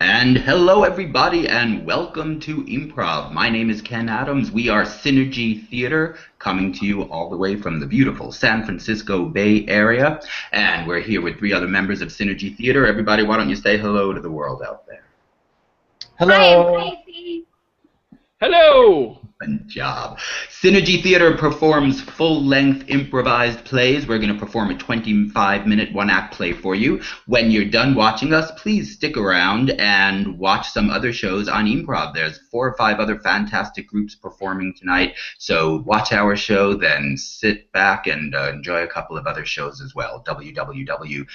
And hello, everybody, and welcome to Improv. My name is Ken Adams. We are Synergy Theater, coming to you all the way from the beautiful San Francisco Bay Area. And we're here with three other members of Synergy Theater. Everybody, why don't you say hello to the world out there? Hi, I'm Hello. Casey. Hello! Good job. Synergy Theater performs full-length improvised plays. We're going to perform a 25-minute one-act play for you. When you're done watching us, please stick around and watch some other shows on Improv. There's 4 or 5 other fantastic groups performing tonight. So watch our show, then sit back and enjoy a couple of other shows as well. www.e-mprov.com.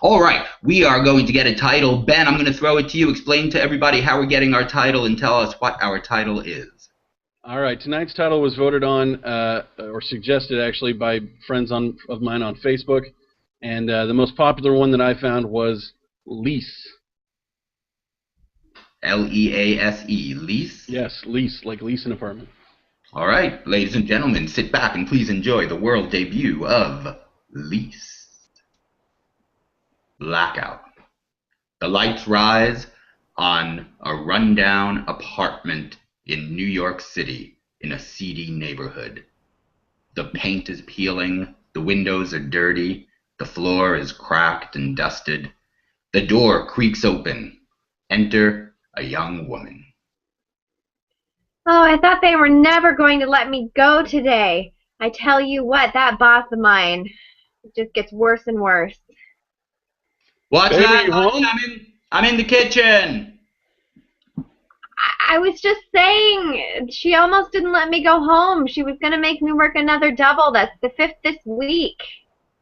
All right, we are going to get a title. Ben, I'm going to throw it to you. Explain to everybody how we're getting our title and tell us what our title is. All right, tonight's title was voted on, or suggested actually, by friends of mine on Facebook, and the most popular one that I found was Lease. L-E-A-S-E, lease? Yes, lease, like lease an apartment. All right, ladies and gentlemen, sit back and please enjoy the world debut of Lease. Blackout. The lights rise on a rundown apartment in New York City in a seedy neighborhood. The paint is peeling, the windows are dirty, the floor is cracked and dusted. The door creaks open. Enter a young woman. Oh, I thought they were never going to let me go today. I tell you what, that boss of mine, it just gets worse and worse. What's Baby, that, you honey? home? I'm in the kitchen. I was just saying, she almost didn't let me go home. She was going to make me work another double. That's the 5th this week.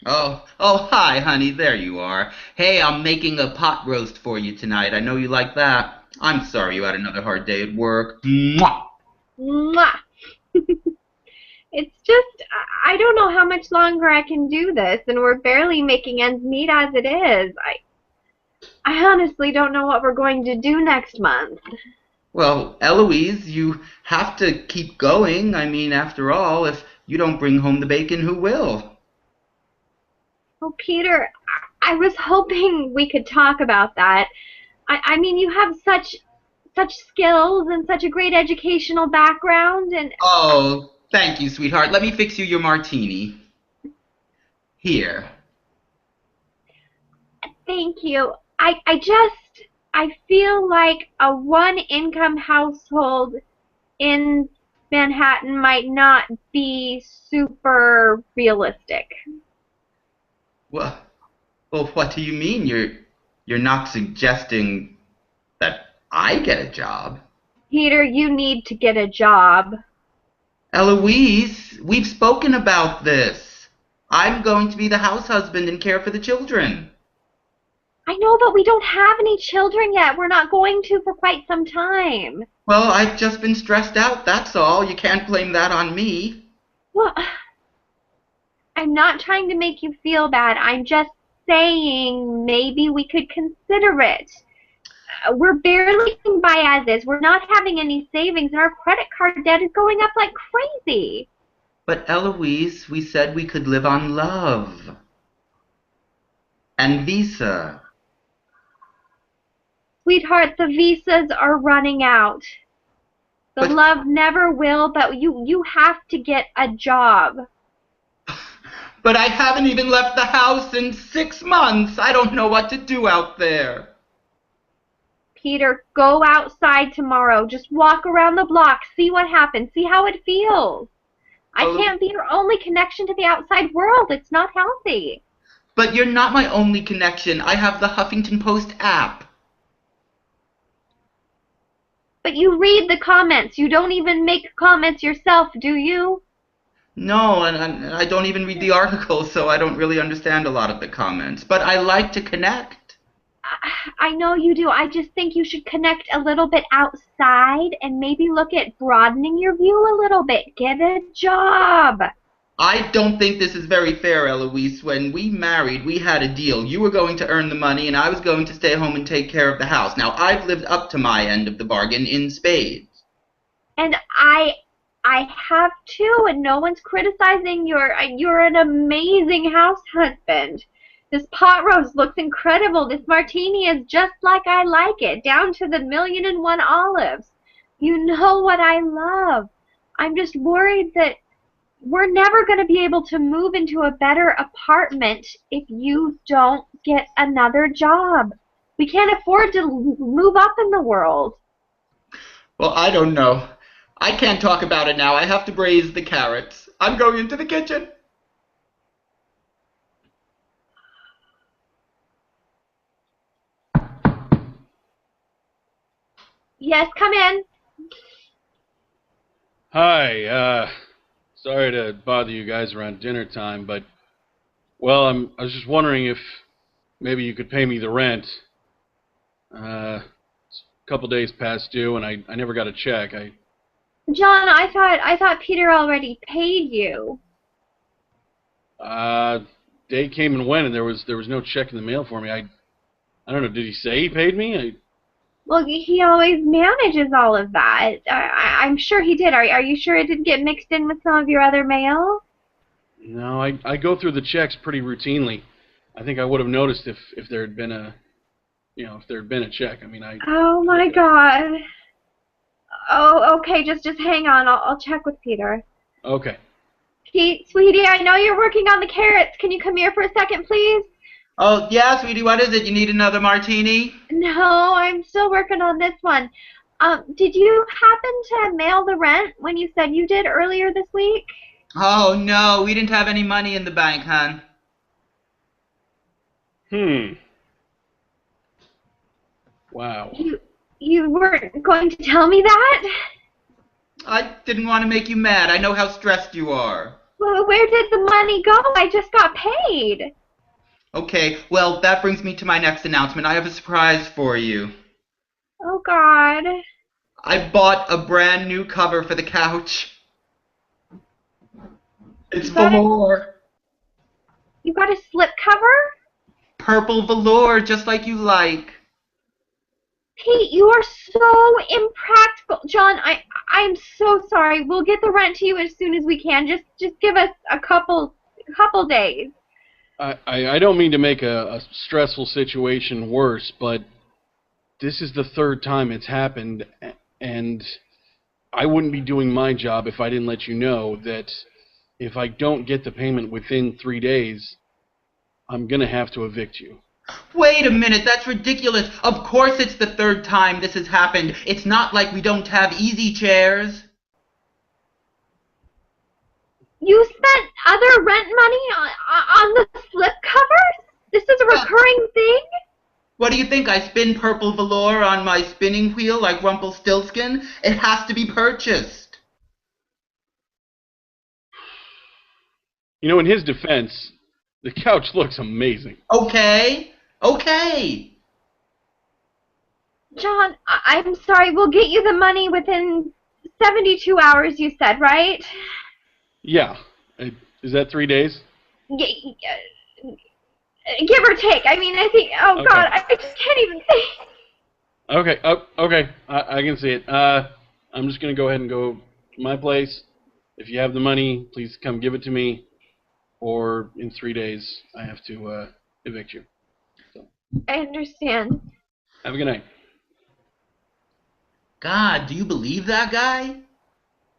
Oh, hi, honey, there you are. Hey, I'm making a pot roast for you tonight. I know you like that. I'm sorry you had another hard day at work. Mwah! Mwah. It's just, I don't know how much longer I can do this, and we're barely making ends meet as it is. I honestly don't know what we're going to do next month. Well, Eloise, you have to keep going. I mean, after all, if you don't bring home the bacon, who will? Oh, Peter, I was hoping we could talk about that. I mean, you have such skills and such a great educational background, and Oh, thank you, sweetheart. Let me fix you your martini. Here. thank you. I feel like a one-income household in Manhattan might not be super realistic. Well, what do you mean? You're not suggesting that I get a job? Peter, you need to get a job. Eloise, we've spoken about this. I'm going to be the house husband and care for the children. I know, but we don't have any children yet. We're not going to for quite some time. Well, I've just been stressed out, that's all. You can't blame that on me. Well, I'm not trying to make you feel bad. I'm just saying maybe we could consider it. We're barely getting by as is. We're not having any savings, and our credit card debt is going up like crazy. But Eloise, we said we could live on love. And Visa. Sweetheart, the visas are running out. The But- love never will, but you have to get a job. But I haven't even left the house in 6 months. I don't know what to do out there. Peter, go outside tomorrow. Just walk around the block. See what happens. See how it feels. I Oh. can't be your only connection to the outside world. It's not healthy. But you're not my only connection. I have the Huffington Post app. But you read the comments. You don't even make comments yourself, do you? No, and I don't even read the articles, so I don't really understand a lot of the comments. But I like to connect. I know you do. I just think you should connect a little bit outside and maybe look at broadening your view a little bit. Get a job. I don't think this is very fair, Eloise. When we married, we had a deal. You were going to earn the money, and I was going to stay home and take care of the house. Now, I've lived up to my end of the bargain in spades. And I have too, and no one's criticizing you're an amazing house husband. This pot roast looks incredible. This martini is just like I like it, down to the 1,000,001 olives. You know what I love. I'm just worried that we're never going to be able to move into a better apartment if you don't get another job. We can't afford to move up in the world. Well, I don't know. I can't talk about it now. I have to braise the carrots. I'm going into the kitchen. Yes, come in. Hi, sorry to bother you guys around dinner time, but, well, I was just wondering if maybe you could pay me the rent. It's a couple days past due, and I never got a check. John, I thought Peter already paid you. Day came and went, and there was no check in the mail for me. I don't know, did he say he paid me? Well, he always manages all of that. I'm sure he did. Are you sure it didn't get mixed in with some of your other mail? No, I go through the checks pretty routinely. I think I would have noticed if there had been a, if there had been a check. I mean, Oh my God. Oh, okay. Just hang on. I'll check with Peter. Okay. Pete, sweetie, I know you're working on the carrots. Can you come here for a second, please? Oh, yeah, sweetie, what is it? You need another martini? No, I'm still working on this one. Did you happen to mail the rent when you said you did earlier this week? Oh, no, we didn't have any money in the bank, hon. Wow. You weren't going to tell me that? I didn't want to make you mad. I know how stressed you are. Well, where did the money go? I just got paid. Okay, well, that brings me to my next announcement. I have a surprise for you. Oh, God. I bought a brand new cover for the couch. It's velour. You got a slip cover? Purple velour, just like you like. Pete, you are so impractical. John, I'm so sorry. We'll get the rent to you as soon as we can. Just give us a couple days. I don't mean to make a stressful situation worse, but this is the third time it's happened, and I wouldn't be doing my job if I didn't let you know that if I don't get the payment within 3 days, I'm going to have to evict you. Wait a minute, that's ridiculous. Of course it's the third time this has happened. It's not like we don't have easy chairs. You spent other rent money on the slip covers? This is a recurring thing? What do you think? I spin purple velour on my spinning wheel like Rumpelstiltskin? It has to be purchased. You know, in his defense, the couch looks amazing. Okay. John, I'm sorry. We'll get you the money within 72 hours, you said, right? Yeah. Is that 3 days? Give or take. I mean, I think, oh, Okay. God, I just can't even think. Okay. Okay. I can see it. I'm just going to go ahead and go to my place. If you have the money, please come give it to me. Or in 3 days, I have to evict you. So, I understand. have a good night. God, do you believe that guy?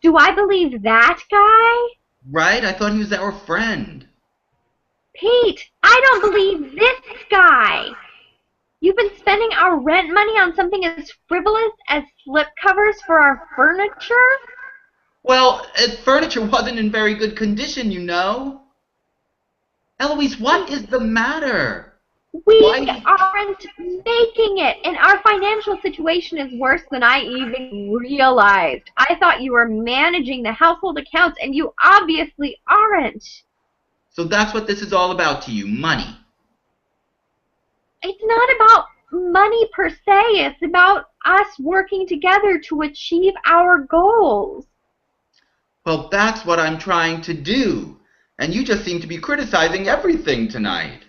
Do I believe that guy? Right? I thought he was our friend. Pete, I don't believe this guy. You've been spending our rent money on something as frivolous as slipcovers for our furniture? Well, furniture wasn't in very good condition, you know. Eloise, what is the matter? We Why? aren't making it, and our financial situation is worse than I even realized. I thought you were managing the household accounts, and you obviously aren't. So that's what this is all about to you, money. It's not about money per se. It's about us working together to achieve our goals. Well, that's what I'm trying to do. And you just seem to be criticizing everything tonight.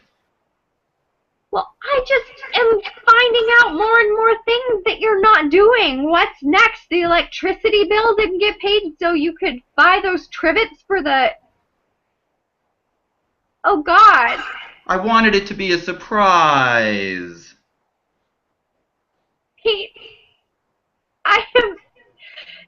Well, I just am finding out more and more things that you're not doing. What's next? The electricity bill didn't get paid so you could buy those trivets for the... Oh, God. I wanted it to be a surprise. Pete, I am.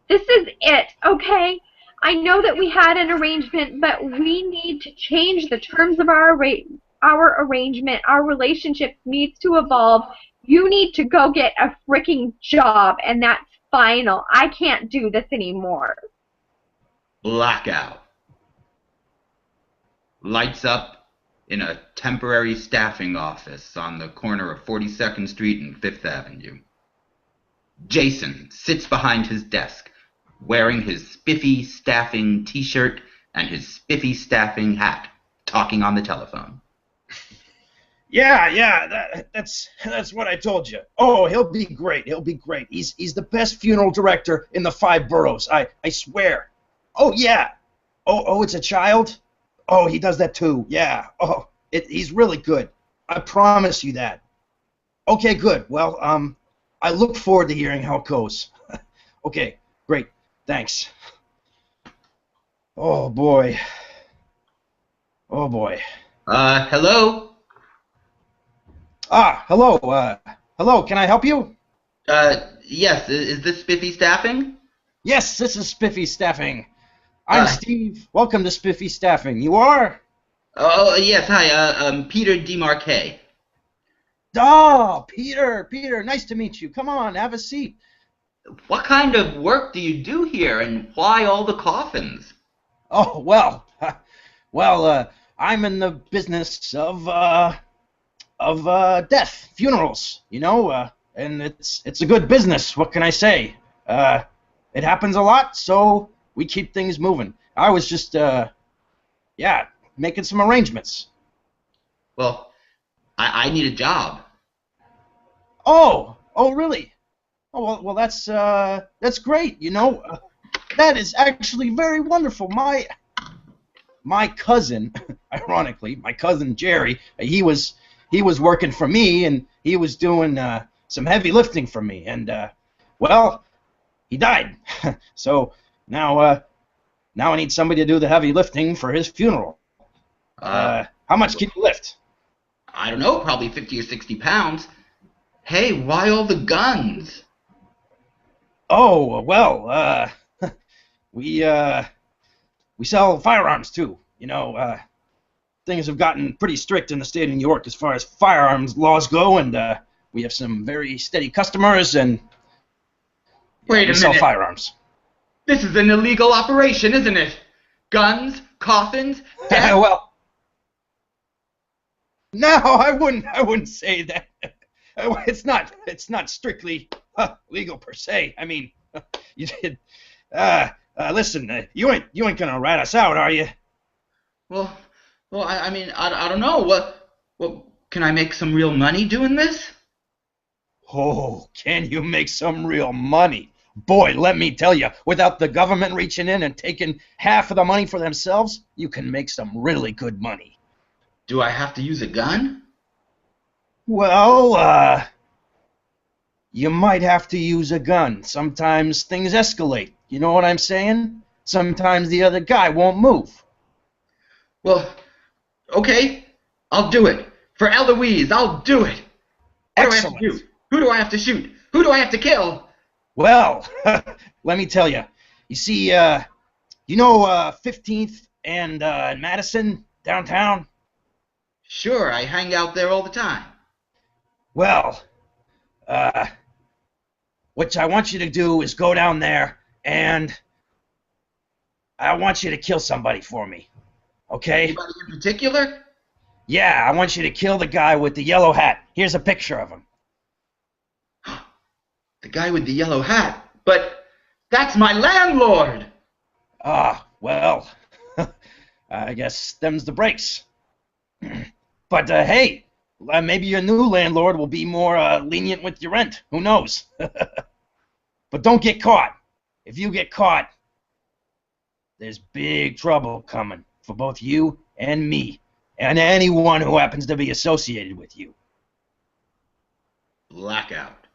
This is it, okay? I know that we had an arrangement, but we need to change the terms of our arrangement. Our relationship needs to evolve. You need to go get a freaking job, and that's final. I can't do this anymore. Blackout. Lights up in a temporary staffing office on the corner of 42nd Street and 5th Avenue. Jason sits behind his desk, wearing his spiffy staffing t-shirt and his spiffy staffing hat, talking on the telephone. Yeah, that's what I told you. Oh, he'll be great. He'll be great. He's the best funeral director in the 5 boroughs. I swear. Oh yeah. Oh, it's a child. Oh, he does that too. Yeah. Oh, he's really good. I promise you that. Okay, good. Well, I look forward to hearing how it goes. Okay, great. Thanks. Oh boy. Oh boy. Hello? Hello. Hello. Can I help you? Yes. Is this spiffy staffing? Yes, this is Spiffy Staffing. I'm Steve. Welcome to Spiffy Staffing. You are? Oh, yes. Hi. Peter DeMarquet. Oh, Peter, nice to meet you. Come on, have a seat. What kind of work do you do here, and why all the coffins? Oh, well, I'm in the business of death, funerals, you know, and it's a good business. What can I say? It happens a lot, so we keep things moving. I was just, making some arrangements. Well, I need a job. Oh, really? Oh, well, that's great. You know, that is actually very wonderful. My cousin, ironically, my cousin Jerry, he was working for me, and he was doing some heavy lifting for me, and well, he died. So now I need somebody to do the heavy lifting for his funeral. How much can you lift? I don't know, probably 50 or 60 pounds. Hey, why all the guns? Oh, well, we sell firearms too. You know, things have gotten pretty strict in the state of New York as far as firearms laws go, and we have some very steady customers, and Wait a we sell minute. firearms. This is an illegal operation, isn't it? Guns, coffins, death. Well, no, I wouldn't say that. It's not strictly legal per se. I mean, you did. Listen, you ain't gonna rat us out, are you? Well, I mean, I don't know. What, can I make some real money doing this? Oh, can you make some real money? Boy, let me tell you, without the government reaching in and taking half of the money for themselves, you can make some really good money. Do I have to use a gun? Well, you might have to use a gun. Sometimes things escalate. You know what I'm saying? Sometimes the other guy won't move. Well, okay, I'll do it. For Eloise, I'll do it. What Excellent. do I have to do? Who do I have to shoot? Who do I have to kill? Well, let me tell you. You see, you know 15th and Madison downtown? Sure, I hang out there all the time. Well, what I want you to do is go down there, and I want you to kill somebody for me. Okay? Anybody in particular? Yeah, I want you to kill the guy with the yellow hat. Here's a picture of him. The guy with the yellow hat. But that's my landlord! Well, I guess them's the breaks. But, hey, maybe your new landlord will be more lenient with your rent. Who knows? But don't get caught. If you get caught, there's big trouble coming for both you and me, and anyone who happens to be associated with you. Blackout.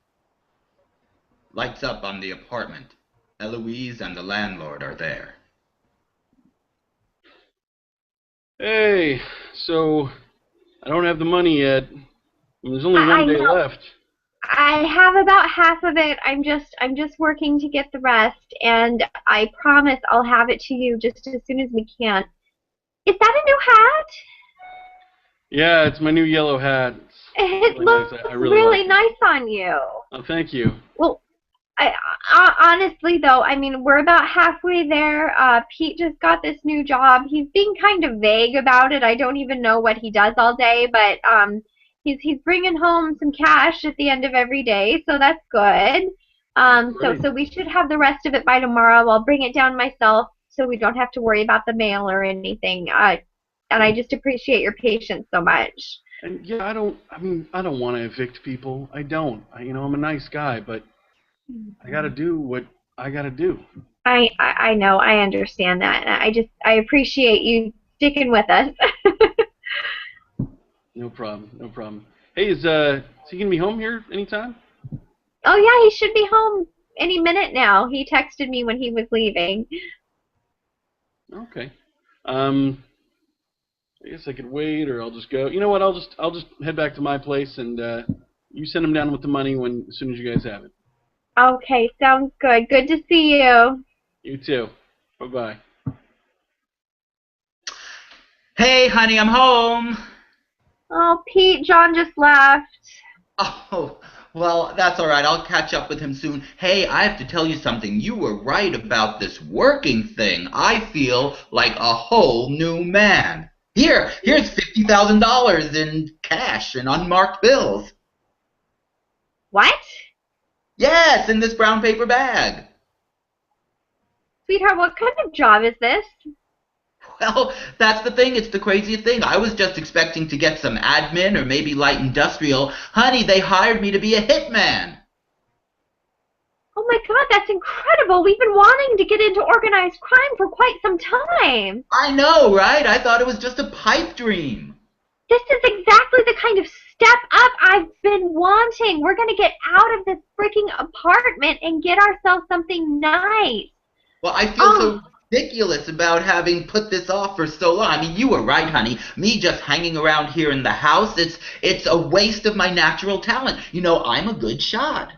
Lights up on the apartment. Eloise and the landlord are there. Hey, so I don't have the money yet. There's only I one day know. left. I have about half of it. I'm just working to get the rest, and I promise I'll have it to you just as soon as we can. Is that a new hat? Yeah, it's my new yellow hat. It's It really looks nice. I really really like it. nice on you. Oh, thank you. Well, honestly though, I mean, we're about halfway there. Pete just got this new job. He's being kind of vague about it. I don't even know what he does all day, but he's bringing home some cash at the end of every day, so that's good. Great. So we should have the rest of it by tomorrow. I'll bring it down myself so we don't have to worry about the mail or anything. And I just appreciate your patience so much. And yeah, I don't want to evict people. I don't. I'm a nice guy, but I gotta do what I gotta do. I know, I understand that. And I appreciate you sticking with us. No problem. No problem. Hey, is he gonna be home here anytime? Oh yeah, he should be home any minute now. He texted me when he was leaving. Okay. I guess I could wait, or I'll just go. You know what? I'll just head back to my place, and you send him down with the money as soon as you guys have it. Okay, sounds good. Good to see you. You too. Bye-bye. Hey, honey, I'm home. Oh, Pete, John just left. Oh, well, that's all right. I'll catch up with him soon. Hey, I have to tell you something. You were right about this working thing. I feel like a whole new man. Here's $50,000 in cash and unmarked bills. What? Yes, in this brown paper bag. Sweetheart, what kind of job is this? Well, that's the thing. It's the craziest thing. I was just expecting to get some admin or maybe light industrial. Honey, they hired me to be a hitman. Oh my God, that's incredible. We've been wanting to get into organized crime for quite some time. I know, right? I thought it was just a pipe dream. This is exactly the kind of step up I've been wanting. We're going to get out of this freaking apartment and get ourselves something nice. Well, I feel so ridiculous about having put this off for so long. I mean, you were right, honey. Me just hanging around here in the house, it's a waste of my natural talent. You know, I'm a good shot.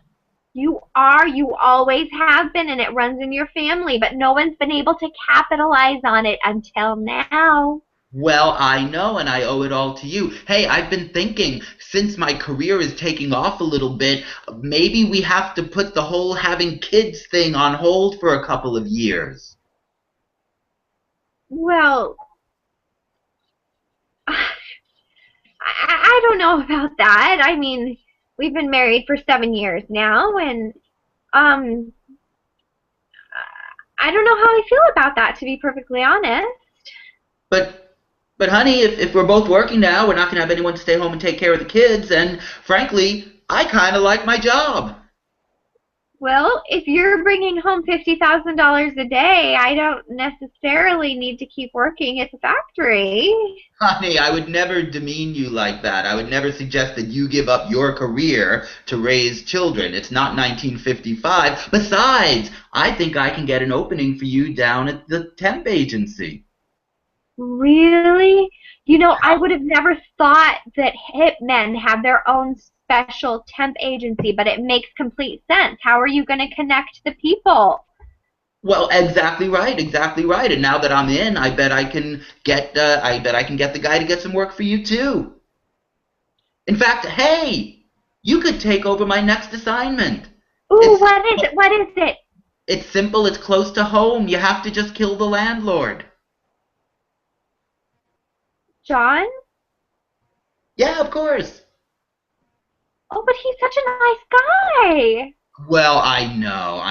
You are, you always have been, and it runs in your family, but no one's been able to capitalize on it until now. Well, I know, and I owe it all to you. Hey, I've been thinking, since my career is taking off a little bit, maybe we have to put the whole having kids thing on hold for a couple of years. Well, I don't know about that. I mean, we've been married for 7 years now, and I don't know how I feel about that, to be perfectly honest. But honey, if we're both working now, we're not going to have anyone to stay home and take care of the kids, and frankly, I kind of like my job. Well, if you're bringing home $50,000 a day, I don't necessarily need to keep working at the factory. Honey, I would never demean you like that. I would never suggest that you give up your career to raise children. It's not 1955. Besides, I think I can get an opening for you down at the temp agency. Really? You know, I would have never thought that hitmen have their own special temp agency, but it makes complete sense. How are you going to connect the people? Well, exactly right, exactly right. And now that I'm in, I bet I can get the guy to get some work for you too. In fact, hey, you could take over my next assignment. Ooh, what is it? What is it? It's simple. It's close to home. You have to just kill the landlord. John? Yeah, of course. Oh, but he's such a nice guy. Well, I know,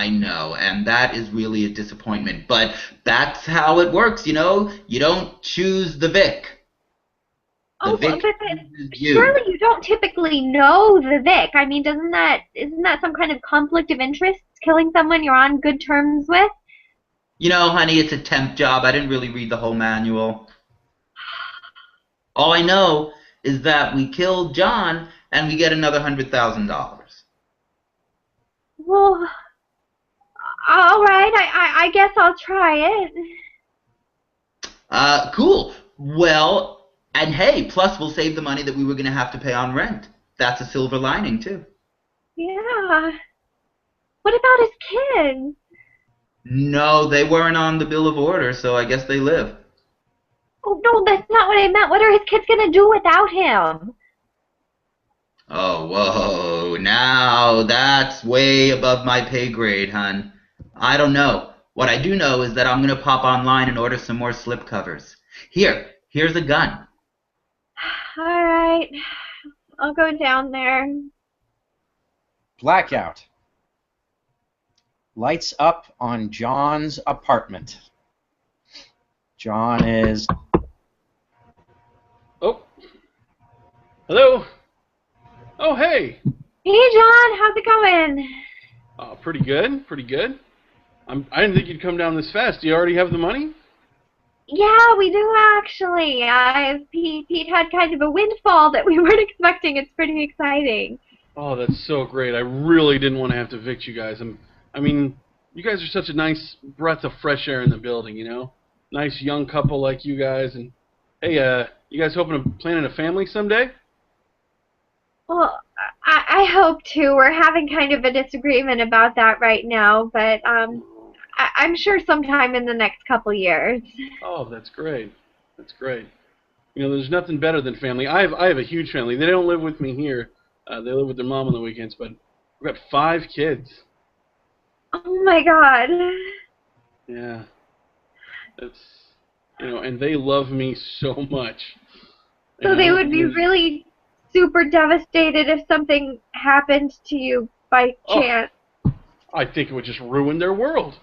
and that is really a disappointment. But that's how it works, you know? You don't choose the Vic. The Vic chooses you. Surely you don't typically know the Vic. I mean, isn't that some kind of conflict of interest, killing someone you're on good terms with? You know, honey, it's a temp job. I didn't really read the whole manual. All I know is that we killed John, and we get another $100,000. Well, all right. I guess I'll try it. Cool. Well, And hey, plus we'll save the money that we were going to have to pay on rent. That's a silver lining, too. Yeah. What about his kids? No, they weren't on the bill of order, so I guess they live. Oh, no, that's not what I meant. What are his kids going to do without him? Oh, whoa, now that's way above my pay grade, hun. I don't know. What I do know is that I'm going to pop online and order some more slipcovers. Here's a gun. All right. I'll go down there. Blackout. Lights up on John's apartment. John is... Oh. Hello. Oh, hey. Hey, John. How's it going? Pretty good. Pretty good. I didn't think you'd come down this fast. Do you already have the money? Yeah, we do actually. Pete had kind of a windfall that we weren't expecting. It's pretty exciting. Oh, that's so great. I really didn't want to have to evict you guys. I mean, you guys are such a nice breath of fresh air in the building, you know? Nice young couple like you guys. And hey, you guys hoping to plan a family someday? Well, I hope to. We're having kind of a disagreement about that right now, but I'm sure sometime in the next couple years. Oh, that's great. That's great. You know, there's nothing better than family. I have a huge family. They don't live with me here. They live with their mom on the weekends, but we've got 5 kids. Oh my God. Yeah. It's, you know, and they love me so much. So they would be really super devastated if something happened to you by chance. I think it would just ruin their world.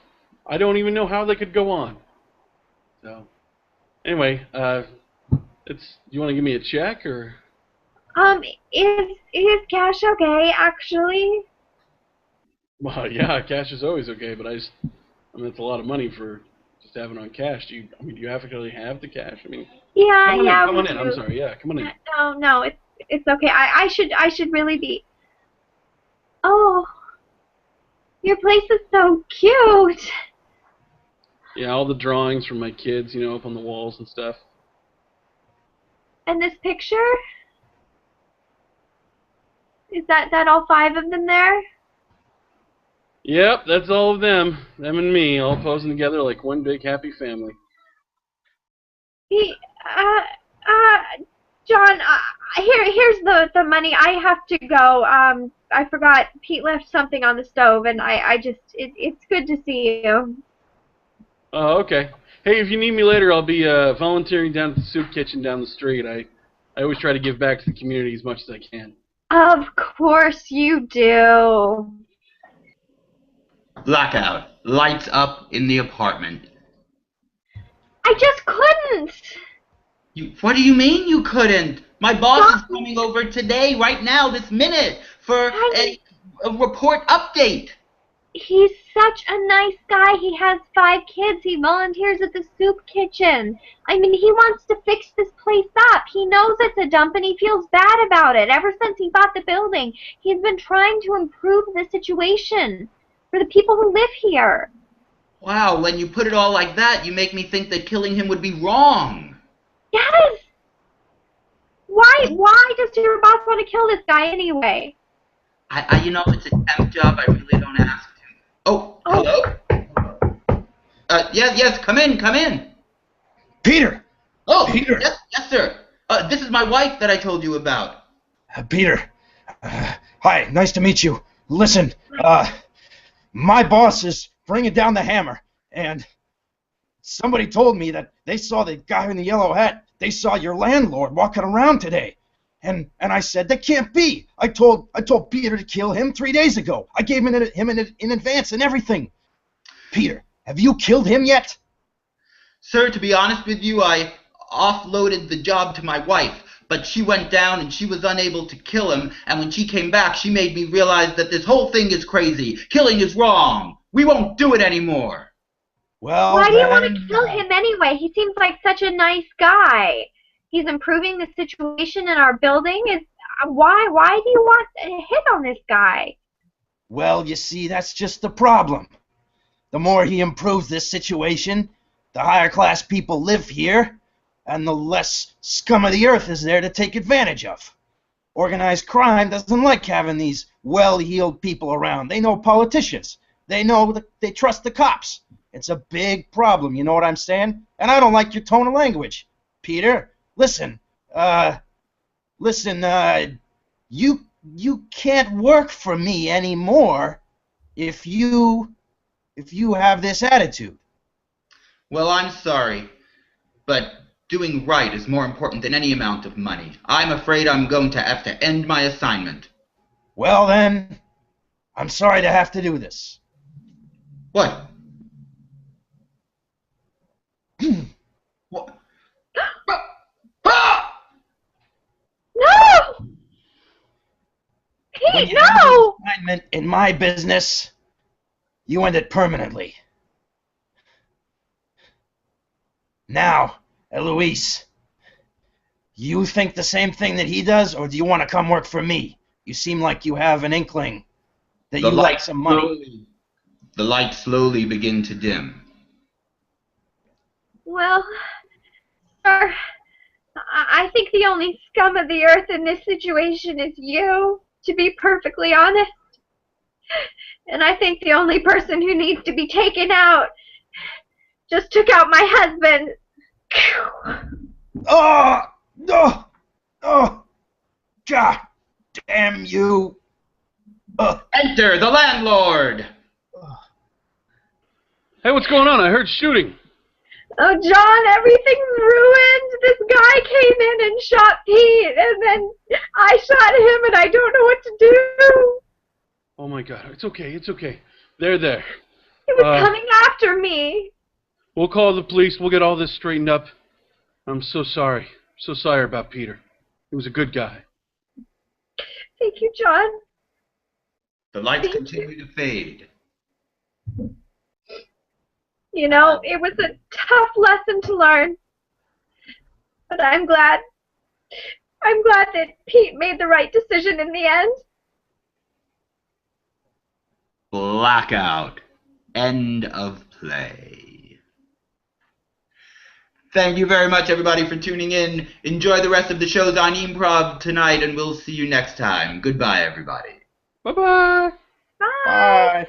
I don't even know how they could go on. So, anyway, do you want to give me a check or? Is cash okay, actually? Well, yeah, cash is always okay, but I mean, it's a lot of money for just having on cash. Do you actually have the cash? I mean. Yeah, come on in. do. I'm sorry. Yeah, come on in. No, it's okay. I should really be. Oh, your place is so cute. Yeah, all the drawings from my kids, you know, up on the walls and stuff. And this picture? Is that all 5 of them there? Yep, that's all of them. Them and me, all posing together like one big happy family. John, here's the money. I have to go. I forgot Pete left something on the stove, and it's good to see you. Oh, okay. Hey, if you need me later, I'll be volunteering down at the soup kitchen down the street. I always try to give back to the community as much as I can. Of course you do. Blackout. Lights up in the apartment. I just couldn't. What do you mean you couldn't? My boss is coming over today, right now, this minute, for a report update. He's such a nice guy. He has 5 kids. He volunteers at the soup kitchen. I mean, he wants to fix this place up. He knows it's a dump and he feels bad about it. Ever since he bought the building, he's been trying to improve the situation for the people who live here. Wow, when you put it all like that, you make me think that killing him would be wrong. Yes! Why does your boss want to kill this guy anyway? You know, it's a temp job. I really don't ask to. Oh, hello? Yes, come in. Peter! Oh, Peter! Yes, sir. This is my wife that I told you about. Peter. Hi, nice to meet you. Listen, my boss is bringing down the hammer, and somebody told me that they saw the guy in the yellow hat. They saw your landlord walking around today. And I said, that can't be. I told Peter to kill him 3 days ago. I gave him in advance and everything. Peter, have you killed him yet? Sir, to be honest with you, I offloaded the job to my wife, but she went down and she was unable to kill him, and when she came back, she made me realize that this whole thing is crazy. Killing is wrong. We won't do it anymore. Well, why do you want to kill him anyway? He seems like such a nice guy. He's improving the situation in our building. Why do you want to hit on this guy? Well, you see, that's just the problem. The more he improves this situation, the higher class people live here, and the less scum of the earth is there to take advantage of. Organized crime doesn't like having these well-heeled people around. They know politicians. They trust the cops. It's a big problem, you know what I'm saying? And I don't like your tone of language. Peter, listen, you can't work for me anymore if you have this attitude. Well, I'm sorry, but doing right is more important than any amount of money. I'm afraid I'm going to have to end my assignment. Well then, I'm sorry to have to do this. What? What? No! When Pete, you end no! an assignment in my business, you end it permanently. Now, Eloise, you think the same thing that he does, or do you want to come work for me? You seem like you have an inkling that you like some money. The lights slowly begin to dim. Well, sir, I think the only scum of the earth in this situation is you, to be perfectly honest. And I think the only person who needs to be taken out just took out my husband. Oh! No! Oh! God damn you! Enter the landlord! Hey, what's going on? I heard shooting. Oh, John, everything's ruined. This guy came in and shot Pete, and then I shot him, and I don't know what to do. Oh my God, it's okay, it's okay. There. He was coming after me. We'll call the police. We'll get all this straightened up. I'm so sorry. So sorry about Peter. He was a good guy. Thank you, John. The lights continue to fade. You know, it was a tough lesson to learn. But I'm glad that Pete made the right decision in the end. Blackout. End of play. Thank you very much, everybody, for tuning in. Enjoy the rest of the shows on Improv tonight, and we'll see you next time. Goodbye, everybody. Bye-bye. Bye. Bye.